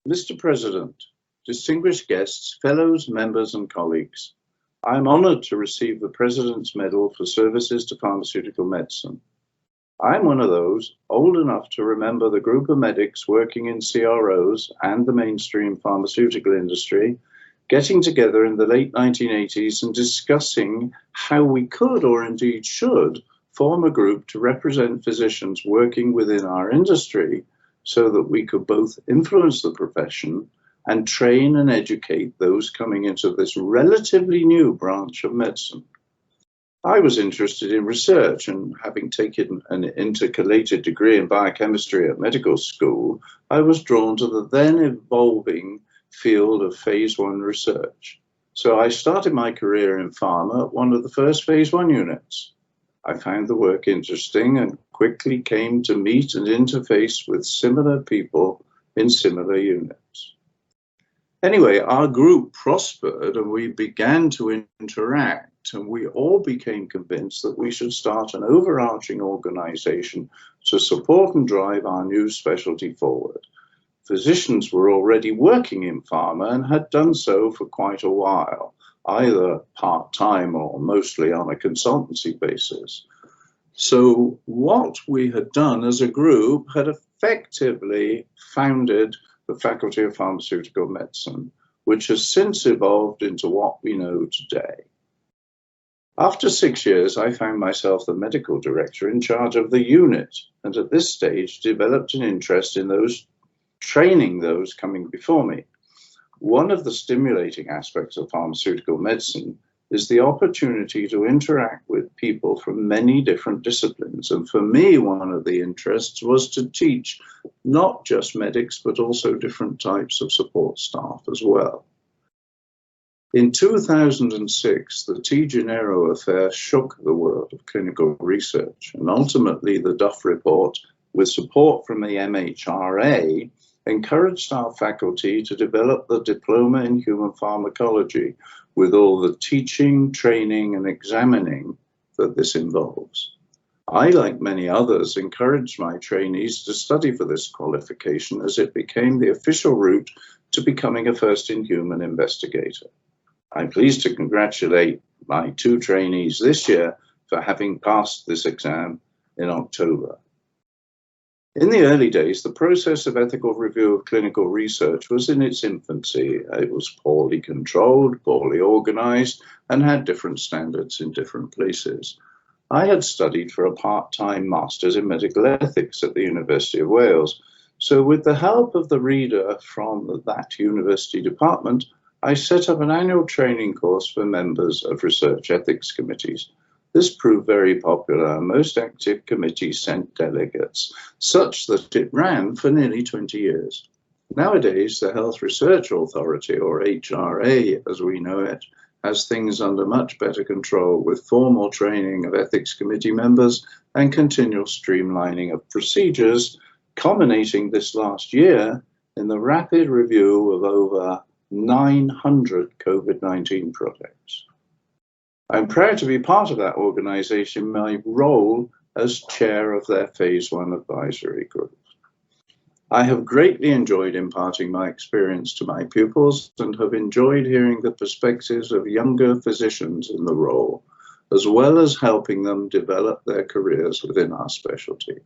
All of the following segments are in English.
Mr. President, distinguished guests, fellows, members and colleagues, I am honoured to receive the President's Medal for Services to Pharmaceutical Medicine. I am one of those old enough to remember the group of medics working in CROs and the mainstream pharmaceutical industry getting together in the late 1980s and discussing how we could, or indeed should, form a group to represent physicians working within our industry so that we could both influence the profession and train and educate those coming into this relatively new branch of medicine. I was interested in research, and having taken an intercalated degree in biochemistry at medical school, I was drawn to the then evolving field of phase 1 research. So I started my career in pharma at one of the first phase 1 units. I found the work interesting and quickly came to meet and interface with similar people in similar units. Anyway, our group prospered and we began to interact, and we all became convinced that we should start an overarching organization to support and drive our new specialty forward. Physicians were already working in pharma and had done so for quite a while, either part-time or mostly on a consultancy basis. So what we had done as a group had effectively founded the Faculty of Pharmaceutical Medicine, which has since evolved into what we know today. After 6 years, I found myself the medical director in charge of the unit, and at this stage developed an interest in training those coming before me. One of the stimulating aspects of pharmaceutical medicine is the opportunity to interact with people from many different disciplines. And for me, one of the interests was to teach not just medics, but also different types of support staff as well. In 2006, the T. Gennaro affair shook the world of clinical research, and ultimately the Duff Report, with support from the MHRA, encouraged our faculty to develop the Diploma in Human Pharmacology with all the teaching, training, and examining that this involves. I, like many others, encouraged my trainees to study for this qualification as it became the official route to becoming a first-in-human investigator. I'm pleased to congratulate my 2 trainees this year for having passed this exam in October. In the early days, the process of ethical review of clinical research was in its infancy. It was poorly controlled, poorly organized, and had different standards in different places. I had studied for a part-time master's in medical ethics at the University of Wales. So with the help of the reader from that university department, I set up an annual training course for members of research ethics committees. This proved very popular, and most active committees sent delegates, such that it ran for nearly 20 years. Nowadays, the Health Research Authority, or HRA as we know it, has things under much better control, with formal training of ethics committee members and continual streamlining of procedures, culminating this last year in the rapid review of over 900 COVID-19 projects. I'm proud to be part of that organization, my role as chair of their phase 1 advisory group. I have greatly enjoyed imparting my experience to my pupils and have enjoyed hearing the perspectives of younger physicians in the role, as well as helping them develop their careers within our specialty.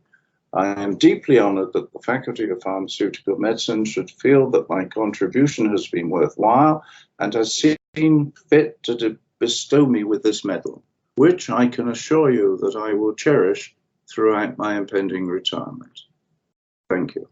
I am deeply honored that the Faculty of Pharmaceutical Medicine should feel that my contribution has been worthwhile and has seen fit to bestow me with this medal, which I can assure you that I will cherish throughout my impending retirement. Thank you.